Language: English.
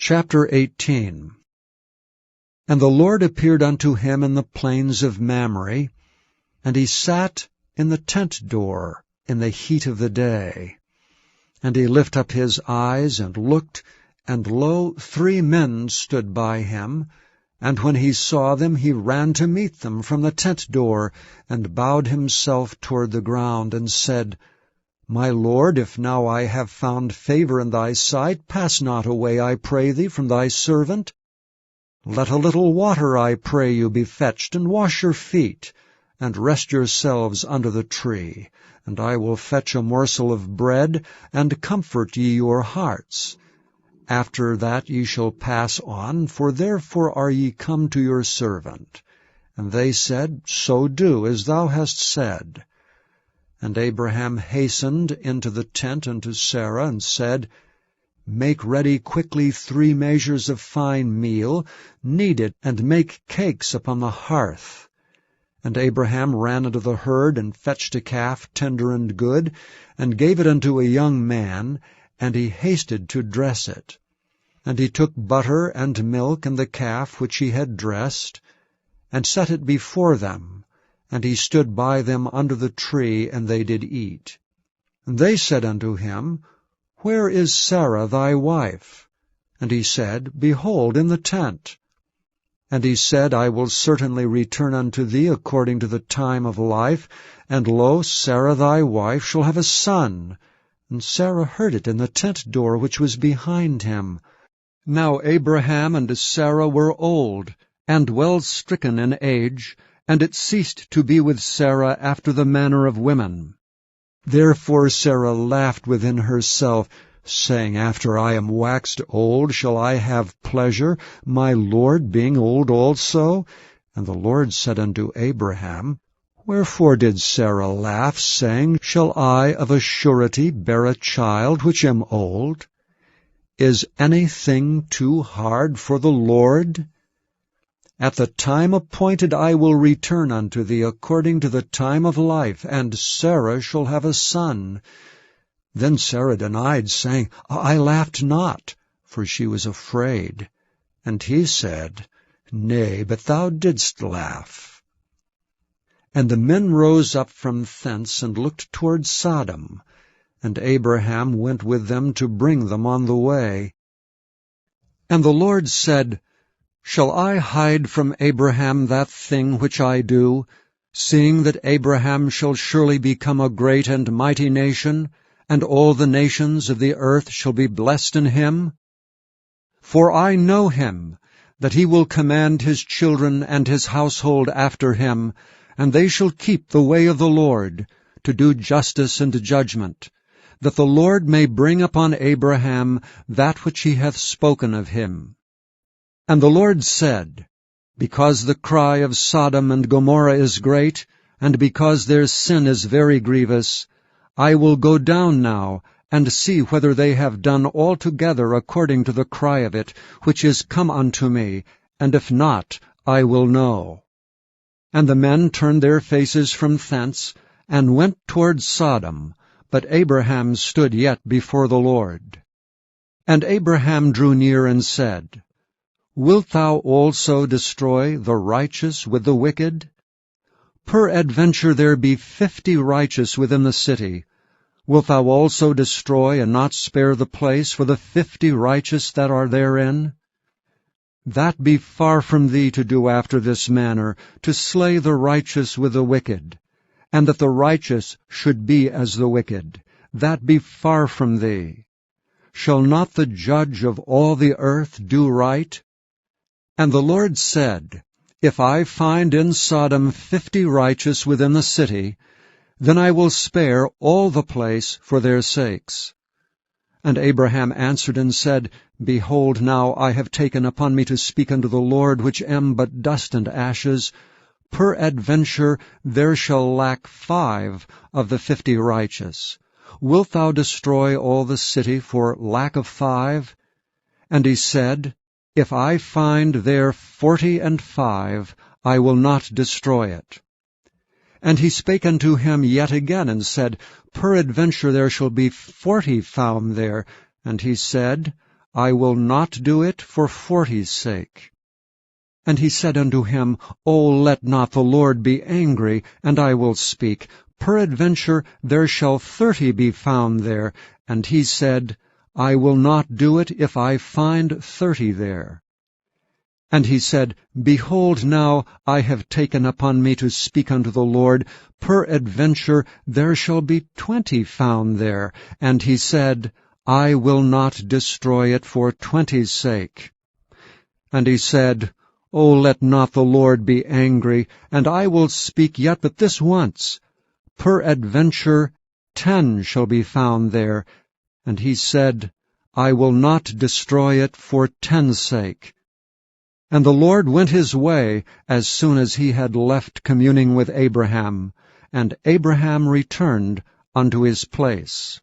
Chapter 18. And the Lord appeared unto him in the plains of Mamre, and he sat in the tent door in the heat of the day. And he lift up his eyes, and looked, and lo, 3 men stood by him. And when he saw them, he ran to meet them from the tent door, and bowed himself toward the ground, and said, My Lord, if now I have found favor in thy sight, pass not away, I pray thee, from thy servant. Let a little water, I pray you, be fetched, and wash your feet, and rest yourselves under the tree. And I will fetch a morsel of bread, and comfort ye your hearts. After that ye shall pass on, for therefore are ye come to your servant. And they said, So do, as thou hast said. And Abraham hastened into the tent unto Sarah, and said, Make ready quickly 3 measures of fine meal, knead it, and make cakes upon the hearth. And Abraham ran unto the herd, and fetched a calf tender and good, and gave it unto a young man, and he hasted to dress it. And he took butter and milk and the calf which he had dressed, and set it before them. And he stood by them under the tree, and they did eat. And they said unto him, Where is Sarah thy wife? And he said, Behold, in the tent. And he said, I will certainly return unto thee according to the time of life, and lo, Sarah thy wife shall have a son. And Sarah heard it in the tent door which was behind him. Now Abraham and Sarah were old, and well stricken in age, and it ceased to be with Sarah after the manner of women. Therefore Sarah laughed within herself, saying, After I am waxed old, shall I have pleasure, my Lord being old also? And the Lord said unto Abraham, Wherefore did Sarah laugh, saying, Shall I of a surety bear a child which am old? Is anything too hard for the Lord? At the time appointed I will return unto thee according to the time of life, and Sarah shall have a son. Then Sarah denied, saying, I laughed not, for she was afraid. And he said, Nay, but thou didst laugh. And the men rose up from thence, and looked toward Sodom. And Abraham went with them to bring them on the way. And the Lord said, Shall I hide from Abraham that thing which I do, seeing that Abraham shall surely become a great and mighty nation, and all the nations of the earth shall be blessed in him? For I know him, that he will command his children and his household after him, and they shall keep the way of the Lord, to do justice and judgment, that the Lord may bring upon Abraham that which he hath spoken of him. And the Lord said, Because the cry of Sodom and Gomorrah is great, and because their sin is very grievous, I will go down now, and see whether they have done altogether according to the cry of it, which is come unto me, and if not, I will know. And the men turned their faces from thence, and went toward Sodom, but Abraham stood yet before the Lord. And Abraham drew near and said, Wilt thou also destroy the righteous with the wicked? Peradventure there be 50 righteous within the city. Wilt thou also destroy and not spare the place for the 50 righteous that are therein? That be far from thee to do after this manner, to slay the righteous with the wicked, and that the righteous should be as the wicked. That be far from thee. Shall not the judge of all the earth do right? And the Lord said, If I find in Sodom 50 righteous within the city, then I will spare all the place for their sakes. And Abraham answered and said, Behold, now I have taken upon me to speak unto the Lord, which am but dust and ashes. Peradventure there shall lack 5 of the 50 righteous. Wilt thou destroy all the city for lack of 5? And he said, If I find there 45, I will not destroy it. And he spake unto him yet again, and said, Peradventure there shall be 40 found there. And he said, I will not do it for 40's sake. And he said unto him, O let not the Lord be angry, and I will speak. Peradventure there shall 30 be found there. And he said, I will not do it if I find 30 there. And he said, Behold, now I have taken upon me to speak unto the Lord. Peradventure there shall be 20 found there. And he said, I will not destroy it for 20's sake. And he said, O let not the Lord be angry, and I will speak yet but this once. Peradventure 10 shall be found there. And he said, I will not destroy it for 10's sake. And the Lord went his way as soon as he had left communing with Abraham, and Abraham returned unto his place.